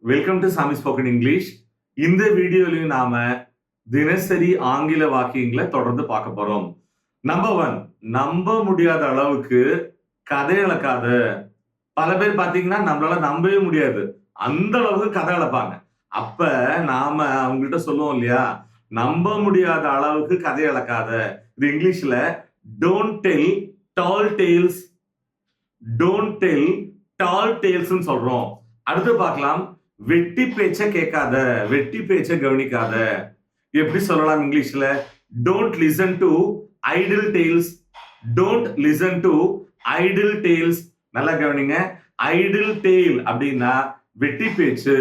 Welcome to சாமி spoken English. இந்த வீடியோலையும் நாம தினசரி ஆங்கில வாக்கியங்களை தொடர்ந்து பார்க்க போறோம். நம்பர் 1, நம்ப முடியாத அளவுக்கு கதை அளக்காத. பல பேர் பாத்தீங்கன்னா நம்மளால நம்பவே முடியாது, அந்த அளவுக்கு கதை அளப்பாங்க. அப்ப நாம அவங்ககிட்ட சொல்லுவோம் இல்லையா, நம்ப முடியாத அளவுக்கு கதை அளக்காத. இது இங்கிலீஷ்ல don't tell tall tales, don't tell tall டேல்ஸ்ன்னு சொல்றோம். அடுத்து பார்க்கலாம், வெட்டி பேச்ச கேட்காத, வெட்டி பேச்ச கவனிக்காத. எப்படி சொல்லலாம் இங்கிலீஷ்ல? Don't listen to idle tales, don't listen to idle tales. நல்லா கவனிங்க, ஐடில் டேல் அப்படின்னா வெட்டி பேச்சு.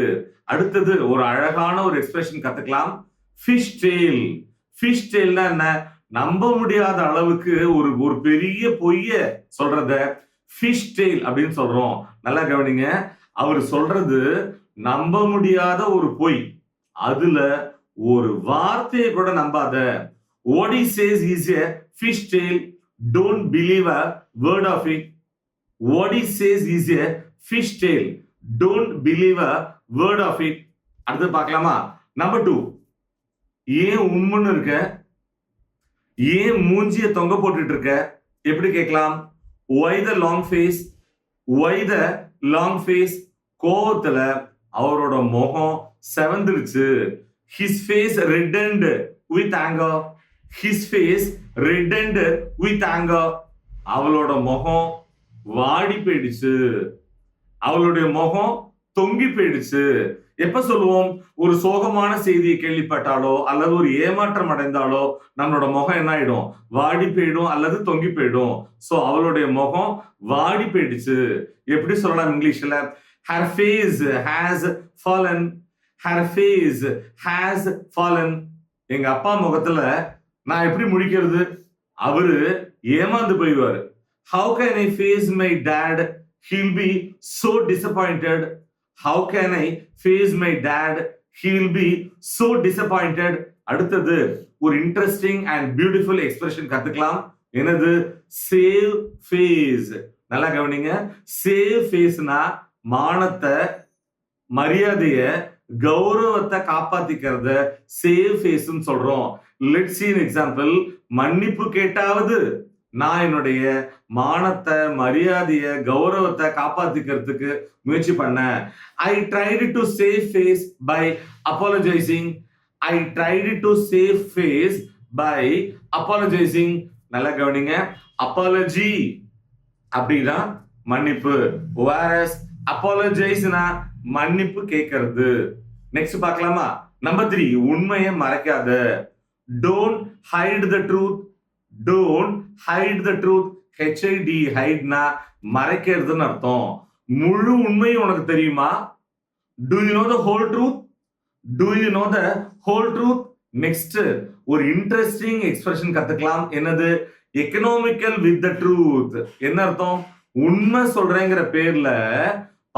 அடுத்தது ஒரு அழகான ஒரு எக்ஸ்பிரஷன் கத்துக்கலாம், ஃபிஷ் டேல். ஃபிஷ் டேல்னா என்ன? நம்ப முடியாத அளவுக்கு ஒரு பெரிய பொய்ய சொல்றத ஃபிஷ் டேல் அப்படின்னு சொல்றோம். நல்லா கவனிங்க, அவர் சொல்றது நம்ப முடியாத ஒரு பொய், அதுல ஒரு வார்த்தையை கூட நம்பாத. What he says is a fish tale, don't believe a word of it. What he says is a fish tale, don't believe a word of it. அடுத்து பார்க்கலாமா? நம்பர் 2, ஏன் உண்மைன்னு இருக்க, ஏன் மூஞ்சிய தொங்க போட்டுட்டு இருக்க? எப்படி கேட்கலாம்? Why the long face, why the long face? கோவத்துல அவரோட முகம் செவந்துருச்சு. His face reddened with anger, his face reddened with anger. அவளோட முகம் வாடி போயிடுச்சு, அவளுடைய முகம் தொங்கி போயிடுச்சு. எப்ப சொல்லுவோம்? ஒரு சோகமான செய்தியை கேள்விப்பட்டாலோ அல்லது ஒரு ஏமாற்றம் அடைந்தாலோ நம்மளோட முகம் என்ன ஆயிடும்? வாடி போயிடும் அல்லது தொங்கி போயிடும். சோ அவளுடைய முகம் வாடி போயிடுச்சு. எப்படி சொல்லலாம் இங்கிலீஷ்ல? Her face has fallen, her face has fallen. எங்க அப்பா முகத்துல நான் எப்படி முடிக்கிறது? அவரு ஏமாந்து போயிடுவாரு. How can I face my dad? He'll be so disappointed. How can I face my dad? He will be so disappointed. அடுத்தது ஒரு இன்ட்ரெஸ்டிங் அண்ட் பியூட்டிஃபுல் எக்ஸ்பிரஷன் கத்துக்கலாம். என்னது? Save face. நல்லா கவனிங்க, சேவ் ஃபேஸ்னா மானத்தை, மரியாதைய, கௌரவத்தை காப்பாத்திக்கிறத சேவ் ஃபேஸ்ன்னு சொல்றோம். Let's see an example. மன்னிப்பு கேட்டாவது நான் என்னுடைய மானத்தை, மரியாதைய, கௌரவத்தை காப்பாத்திக்கிறதுக்கு முயற்சி பண்ணேன். I tried to save face by apologizing. I tried to save face by apologizing. நல்லா கவனிங்க, apology அப்படின்னா மன்னிப்பு, whereas apologize-னா மன்னிப்பு கேட்கிறது. நெக்ஸ்ட் பார்க்கலாமா? நம்பர் 3, உண்மையை மறைக்காத. Don't hide the truth, don't hide the truth. HID, ஹைட்னா மறைக்கிறதுன்னு அர்த்தம். முழு உண்மையும் உனக்கு தெரியுமா? Do you know the whole truth? Do you know the whole truth? Next ஒரு இன்ட்ரெஸ்டிங் எக்ஸ்பிரஷன் கத்துக்கலாம். என்னது? Economical with the truth. என்ன அர்த்தம்? உண்மை சொல்றேங்கிற பேர்ல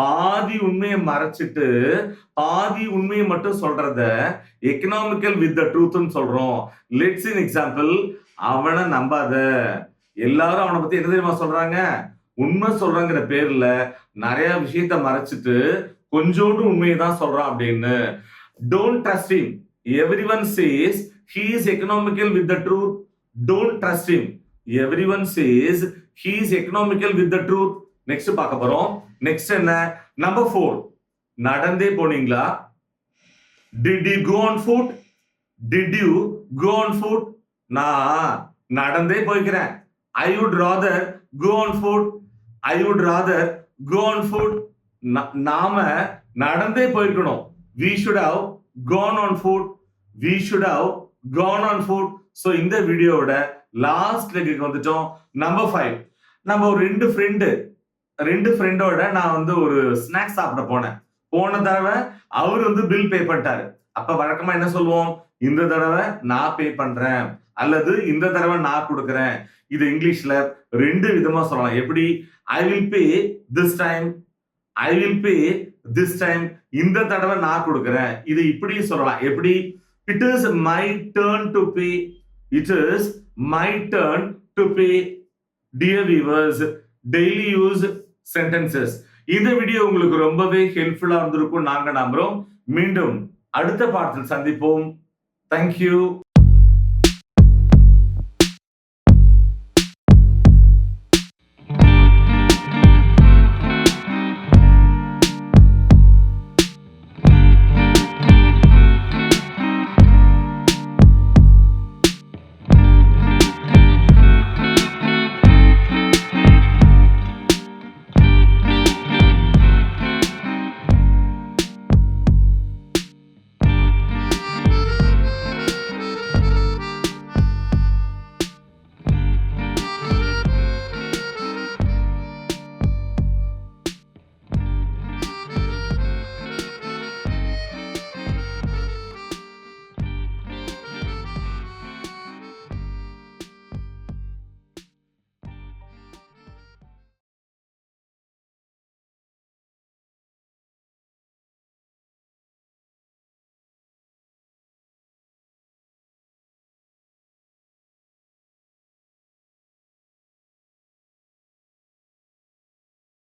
பாதி உண்மையை மறைச்சிட்டு பாதி உண்மையை மட்டும் சொல்றத எக்கனாமிக்கல் வித் த ட்ரூத்னு சொல்றோம். Let's an example. அவனை நம்பாத. எல்லாரும் அவனை பத்தி என்ன தெரியுமா சொல்றாங்க? உண்மை சொல்றங்கிற பேர்ல நிறைய விஷயத்த மறைச்சிட்டு கொஞ்சோண்டு உண்மையை தான் சொல்றான் அப்படின்னு. Don't trust him. Everyone says he is economical with the truth. Don't trust him. Everyone says he is economical with the truth. Next பார்க்க போறோம். நெக்ஸ்ட் என்ன? நம்பர் 4, நடந்தே போனீங்களா? Did you go on foot? Did you go on foot? நான் நடந்தே போய்க்கிறேன். I would rather go on foot. I would rather go on foot. நாம நடந்தே போயிருக்கணும். We should have gone on foot. We should have gone on foot. So இந்த வீடியோவோட last லெக்குக்கு வந்துட்டோம். Number 5, நம்ம ஒரு ரெண்டு ஃப்ரெண்டோட நான் ஒரு ஸ்நாக்ஸ் சாப்பிட போனேன். போன தடவை அவர் பில் பே பண்ணிட்டாரு. அப்ப வழக்கமா என்ன சொல்லுவோம்? இந்த தடவை நான் பே பண்றேன் அல்லது இந்த தடவை நான் கொடுக்கறேன். இது இங்கிலீஷ்ல ரெண்டு விதமா சொல்லலாம். எப்படி? I will pay this time, I will pay this time. இந்த தடவை நான் கொடுக்கறேன். இது இப்படி சொல்லலாம். எப்படி? It is my turn to pay. It is my turn to pay. Dear viewers, daily use sentences. இந்த வீடியோ உங்களுக்கு ரொம்பவே ஹெல்ப்ஃபுல்லா இருந்திருக்கும் நாங்க நம்புறோம். மீண்டும் அடுத்த பாடத்தில் சந்திப்போம். தேங்க்யூ.